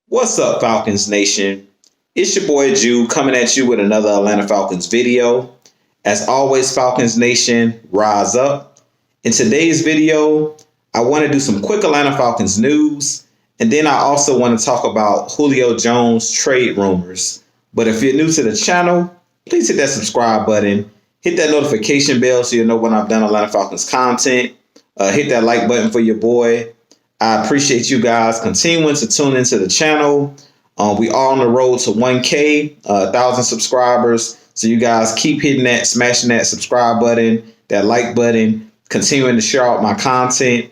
What's up, Falcons Nation? It's your boy Ju coming at you with another Atlanta Falcons video. As always, Falcons Nation, rise up. In today's video, I want to do some quick Atlanta Falcons news, and then I also want to talk about Julio Jones trade rumors. But if you're new to the channel, please hit that subscribe button, hit that notification bell so you'll know when I've done Atlanta Falcons content. Hit that like button for your boy. I appreciate you guys continuing to tune into the channel. We are on the road to 1K, 1,000 subscribers. So you guys keep hitting that, smashing that subscribe button, that like button, continuing to share out my content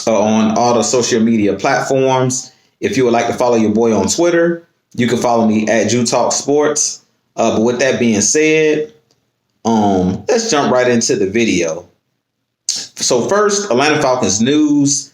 on all the social media platforms. If you would like to follow your boy on Twitter, you can follow me at JuTalkSports. But with that being said, let's jump right into the video. So first, Atlanta Falcons news.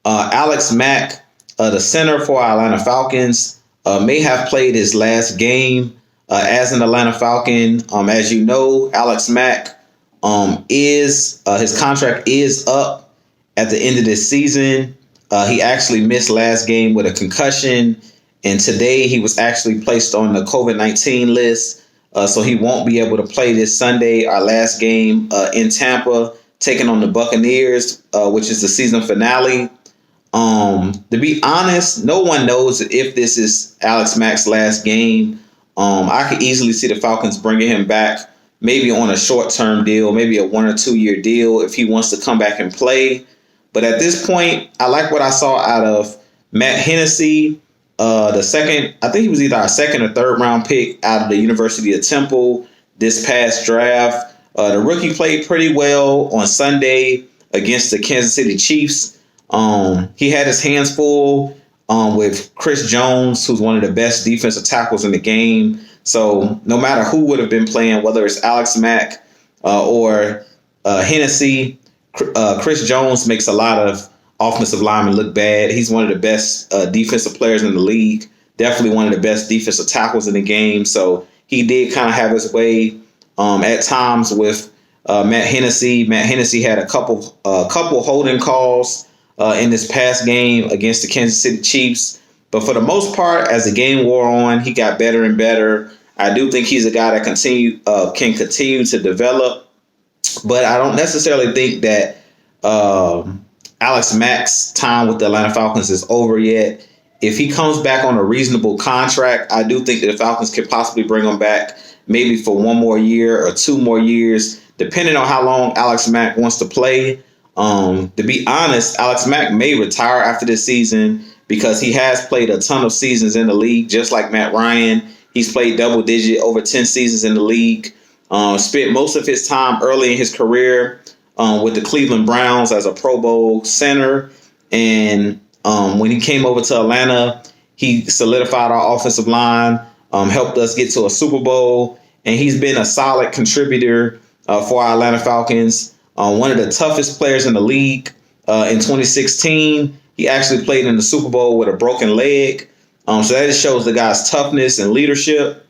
Alex Mack, the center for Atlanta Falcons, may have played his last game as an Atlanta Falcon. As you know, Alex Mack his contract is up at the end of this season. He actually missed last game with a concussion, and today he was actually placed on the COVID-19 list, so he won't be able to play this Sunday, our last game in Tampa, taking on the Buccaneers, which is the season finale. To be honest, no one knows if this is Alex Mack's last game. I could easily see the Falcons bringing him back, maybe on a short-term deal, maybe a 1 or 2 year deal if he wants to come back and play. But at this point, I like what I saw out of Matt Hennessy, the second, I think he was either our second or third round pick out of the University of Temple this past draft. The rookie played pretty well on Sunday against the Kansas City Chiefs. He had his hands full with Chris Jones, who's one of the best defensive tackles in the game. So no matter who would have been playing, whether it's Alex Mack or Hennessy, Chris Jones makes a lot of offensive linemen look bad. He's one of the best defensive players in the league, definitely one of the best defensive tackles in the game. So he did kind of have his way at times with Matt Hennessy. Matt Hennessy had a couple holding calls in this past game against the Kansas City Chiefs. But for the most part, as the game wore on, he got better and better. I do think he's a guy that can continue to develop. But I don't necessarily think that Alex Mack's time with the Atlanta Falcons is over yet. If he comes back on a reasonable contract, I do think that the Falcons could possibly bring him back maybe for 1 more year or 2 more years, depending on how long Alex Mack wants to play. To be honest, Alex Mack may retire after this season because he has played a ton of seasons in the league, just like Matt Ryan. He's played double digit over 10 seasons in the league. Spent most of his time early in his career with the Cleveland Browns as a Pro Bowl center. And when he came over to Atlanta, he solidified our offensive line, helped us get to a Super Bowl, and he's been a solid contributor for our Atlanta Falcons. One of the toughest players in the league. In 2016, he actually played in the Super Bowl with a broken leg. So that just shows the guy's toughness and leadership.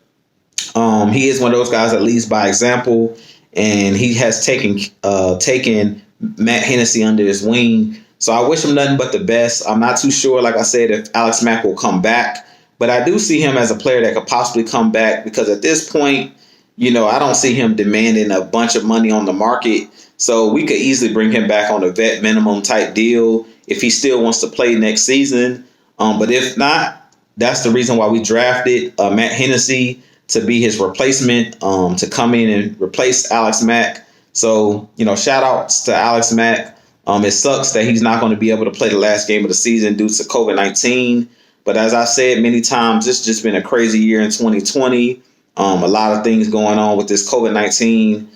He is one of those guys that leads by example, and he has taken Matt Hennessy under his wing. So I wish him nothing but the best. I'm not too sure, like I said, if Alex Mack will come back, but I do see him as a player that could possibly come back because at this point, I don't see him demanding a bunch of money on the market. So we could easily bring him back on a vet minimum type deal if he still wants to play next season. But if not, that's the reason why we drafted Matt Hennessy to be his replacement, to come in and replace Alex Mack. So, shout outs to Alex Mack. It sucks that he's not going to be able to play the last game of the season due to COVID-19. But as I said many times, it's just been a crazy year in 2020. A lot of things going on with this COVID-19.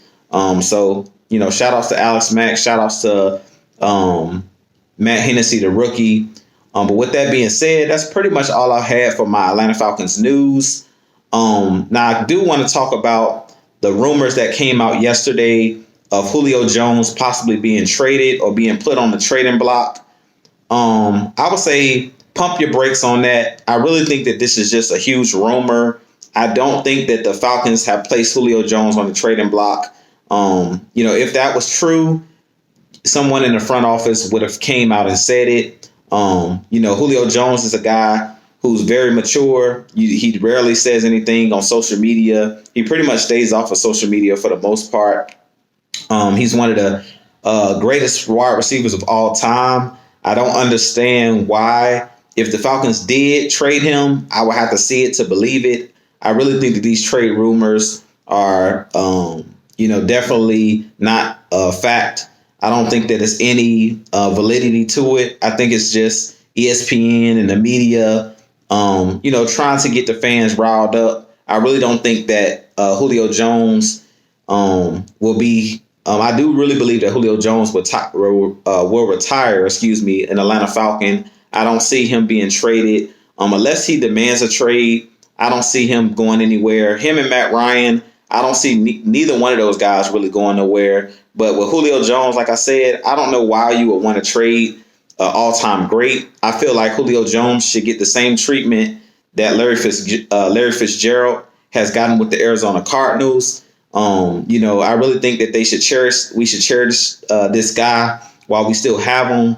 So, shout outs to Alex Mack, shout outs to Matt Hennessy, the rookie. But with that being said, that's pretty much all I had for my Atlanta Falcons news. Now, I do want to talk about the rumors that came out yesterday of Julio Jones possibly being traded or being put on the trading block. I would say pump your brakes on that. I really think that this is just a huge rumor. I don't think that the Falcons have placed Julio Jones on the trading block. If that was true, someone in the front office would have came out and said it. Julio Jones is a guy who's very mature. He rarely says anything on social media. He pretty much stays off of social media for the most part. He's one of the greatest wide receivers of all time. I don't understand why. If the Falcons did trade him, I would have to see it to believe it. I really think that these trade rumors are, definitely not a fact. I don't think that there's any validity to it. I think it's just ESPN and the media, trying to get the fans riled up. I really don't think that Julio Jones will be. I do really believe that Julio Jones will retire, an Atlanta Falcon. I don't see him being traded unless he demands a trade. I don't see him going anywhere. Him and Matt Ryan, I don't see neither one of those guys really going nowhere. But with Julio Jones, like I said, I don't know why you would want to trade all-time great. I feel like Julio Jones should get the same treatment that Larry Fitzgerald has gotten with the Arizona Cardinals. I really think that we should cherish this guy while we still have him.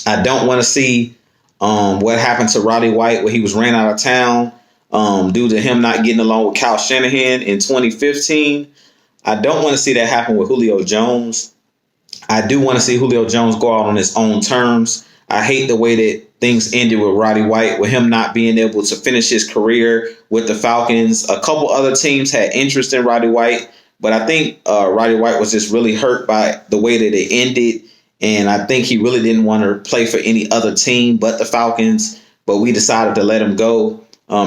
I don't want to see what happened to Roddy White when he was ran out of town due to him not getting along with Kyle Shanahan in 2015. I don't want to see that happen with Julio Jones. I do want to see Julio Jones go out on his own terms. I hate the way that things ended with Roddy White, with him not being able to finish his career with the Falcons. A couple other teams had interest in Roddy White, but I think Roddy White was just really hurt by the way that it ended. And I think he really didn't want to play for any other team but the Falcons. But we decided to let him go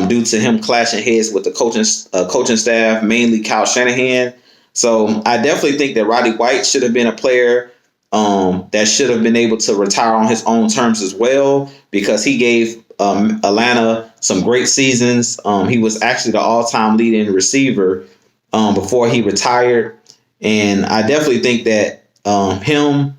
due to him clashing heads with the coaching staff, mainly Kyle Shanahan. So I definitely think that Roddy White should have been a player that should have been able to retire on his own terms as well, because he gave Atlanta some great seasons. He was actually the all-time leading receiver before he retired. And I definitely think that him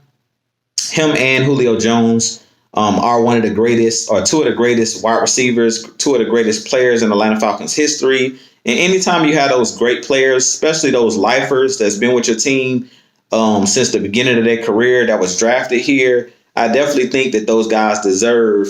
and Julio Jones are one of the greatest, or two of the greatest wide receivers, two of the greatest players in Atlanta Falcons history. And anytime you have those great players, especially those lifers that's been with your team since the beginning of their career, that was drafted here, I definitely think that those guys deserve,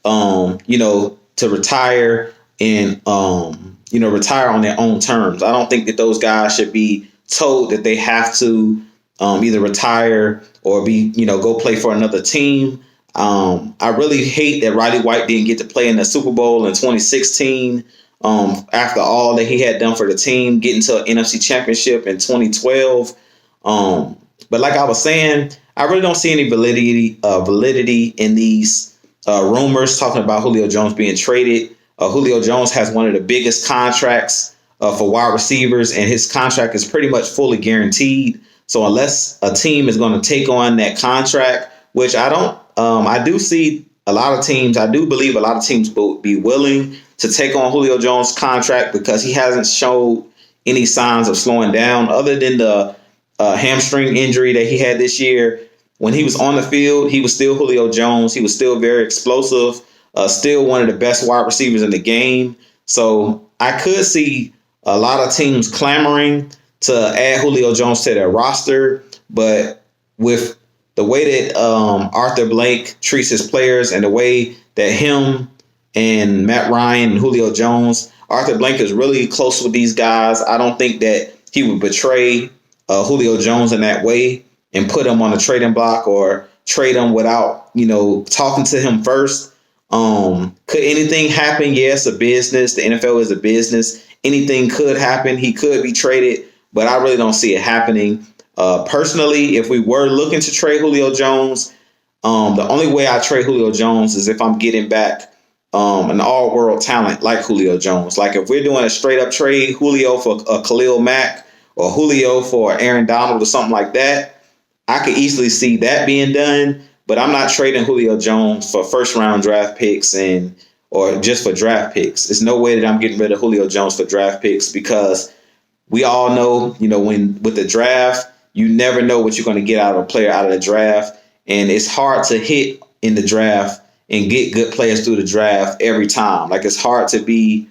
to retire and, retire on their own terms. I don't think that those guys should be told that they have to either retire or go play for another team. I really hate that Roddy White didn't get to play in the Super Bowl in 2016 after all that he had done for the team, getting to an NFC Championship in 2012. But like I was saying, I really don't see any validity in these rumors talking about Julio Jones being traded. Julio Jones has one of the biggest contracts for wide receivers, and his contract is pretty much fully guaranteed. So unless a team is going to take on that contract, which I don't, I do see a lot of teams, I do believe a lot of teams will be willing to take on Julio Jones' contract because he hasn't showed any signs of slowing down other than the hamstring injury that he had this year. When he was on the field, he was still Julio Jones. He was still very explosive, still one of the best wide receivers in the game. So I could see a lot of teams clamoring to add Julio Jones to their roster. But with the way that Arthur Blank treats his players and the way that him and Matt Ryan and Julio Jones, Arthur Blank is really close with these guys. I don't think that he would betray Julio Jones in that way and put him on the trading block or trade him without, talking to him first. Could anything happen? Yes, a business. The NFL is a business. Anything could happen. He could be traded, but I really don't see it happening. Personally, if we were looking to trade Julio Jones, the only way I trade Julio Jones is if I'm getting back an all-world talent like Julio Jones. Like if we're doing a straight-up trade, Julio for Khalil Mack or Julio for Aaron Donald or something like that, I could easily see that being done. But I'm not trading Julio Jones for first-round draft picks or just for draft picks. There's no way that I'm getting rid of Julio Jones for draft picks because we all know, when with the draft, you never know what you're going to get out of a player out of the draft. And it's hard to hit in the draft and get good players through the draft every time. Like it's hard to be,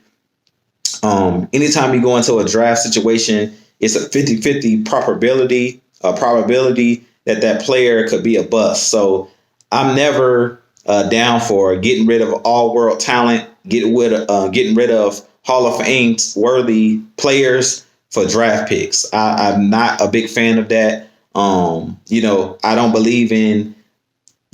anytime you go into a draft situation, it's a 50-50 probability that player could be a bust. So I'm never down for getting rid of all world talent, getting rid of Hall of Fame worthy players for draft picks. I'm not a big fan of that. I don't believe in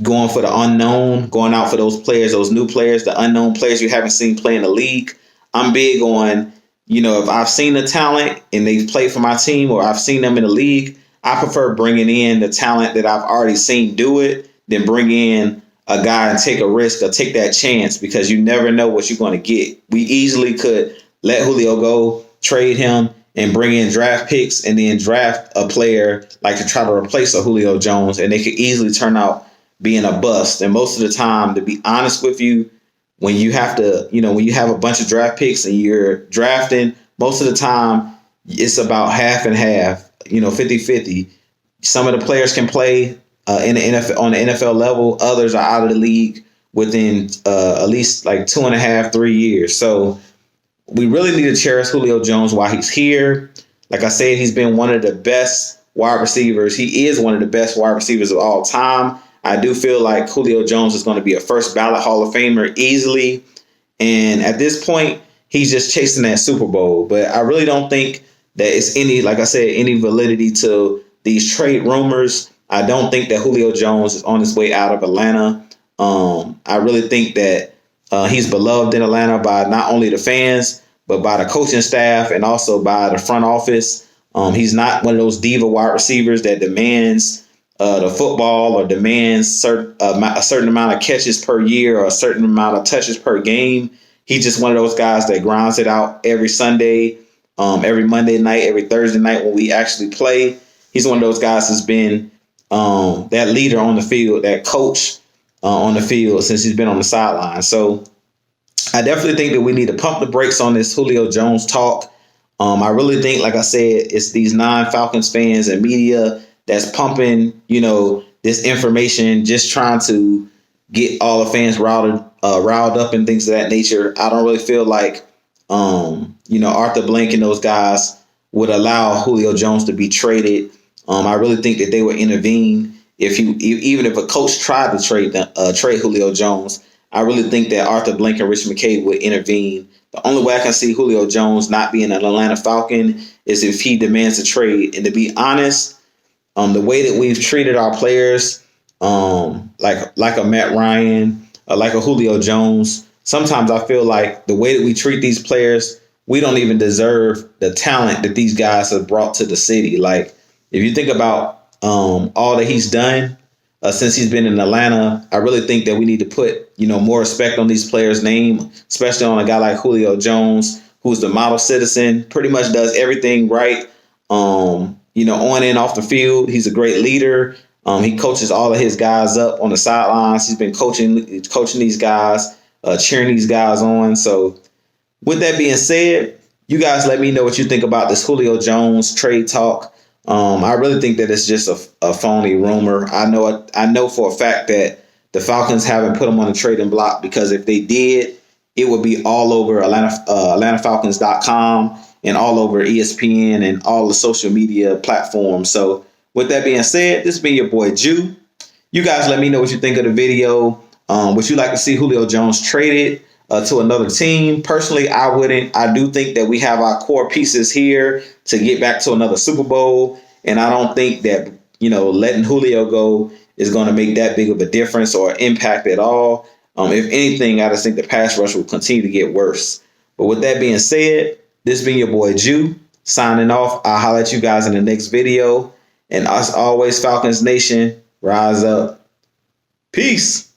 going for the unknown, going out for those players, those new players, the unknown players you haven't seen play in the league. I'm big on, if I've seen the talent and they've played for my team or I've seen them in the league, I prefer bringing in the talent that I've already seen do it than bring in a guy and take a risk or take that chance, because you never know what you're going to get. We easily could let Julio go, trade him, and bring in draft picks and then draft a player like to try to replace a Julio Jones, and they could easily turn out being a bust. And most of the time, to be honest with you, when you have a bunch of draft picks and you're drafting, most of the time it's about half and half, 50-50. Some of the players can play in the NFL, on the NFL level. Others are out of the league within at least like 2.5, 3 years. So we really need to cherish Julio Jones while he's here. Like I said, he's been one of the best wide receivers. He is one of the best wide receivers of all time. I do feel like Julio Jones is going to be a first ballot Hall of Famer easily. And at this point, he's just chasing that Super Bowl. But I really don't think that it's any validity to these trade rumors. I don't think that Julio Jones is on his way out of Atlanta. I really think that he's beloved in Atlanta by not only the fans, but by the coaching staff and also by the front office. He's not one of those diva wide receivers that demands the football or demands a certain amount of catches per year or a certain amount of touches per game. He's just one of those guys that grinds it out every Sunday, every Monday night, every Thursday night when we actually play. He's one of those guys that's been that leader on the field, that coach on the field since he's been on the sideline. So I definitely think that we need to pump the brakes on this Julio Jones talk. I really think, like I said, it's these non-Falcons fans and media that's pumping, this information, just trying to get all the fans riled up and things of that nature. I don't really feel like, Arthur Blank and those guys would allow Julio Jones to be traded. I really think that they would intervene even if a coach tried to trade Julio Jones. I really think that Arthur Blank and Rich McKay would intervene. The only way I can see Julio Jones not being an Atlanta Falcon is if he demands a trade. And to be honest, the way that we've treated our players, like a Matt Ryan, like a Julio Jones, sometimes I feel like the way that we treat these players, we don't even deserve the talent that these guys have brought to the city. Like, if you think about all that he's done since he's been in Atlanta, I really think that we need to put, more respect on these players' name, especially on a guy like Julio Jones, who's the model citizen, pretty much does everything right. On and off the field, he's a great leader. He coaches all of his guys up on the sidelines. He's been coaching these guys, cheering these guys on. So with that being said, you guys let me know what you think about this Julio Jones trade talk. I really think that it's just a phony rumor. I know for a fact that the Falcons haven't put him on the trading block, because if they did, it would be all over AtlantaFalcons.com and all over ESPN and all the social media platforms. So with that being said, this has been your boy Jew. You guys let me know what you think of the video. Would you like to see Julio Jones traded to another team? Personally, I wouldn't. I do think that we have our core pieces here to get back to another Super Bowl. And I don't think that, letting Julio go is going to make that big of a difference or impact at all. If anything, I just think the pass rush will continue to get worse. But with that being said, this has been your boy Jew signing off. I'll holler at you guys in the next video. And as always, Falcons Nation, rise up. Peace.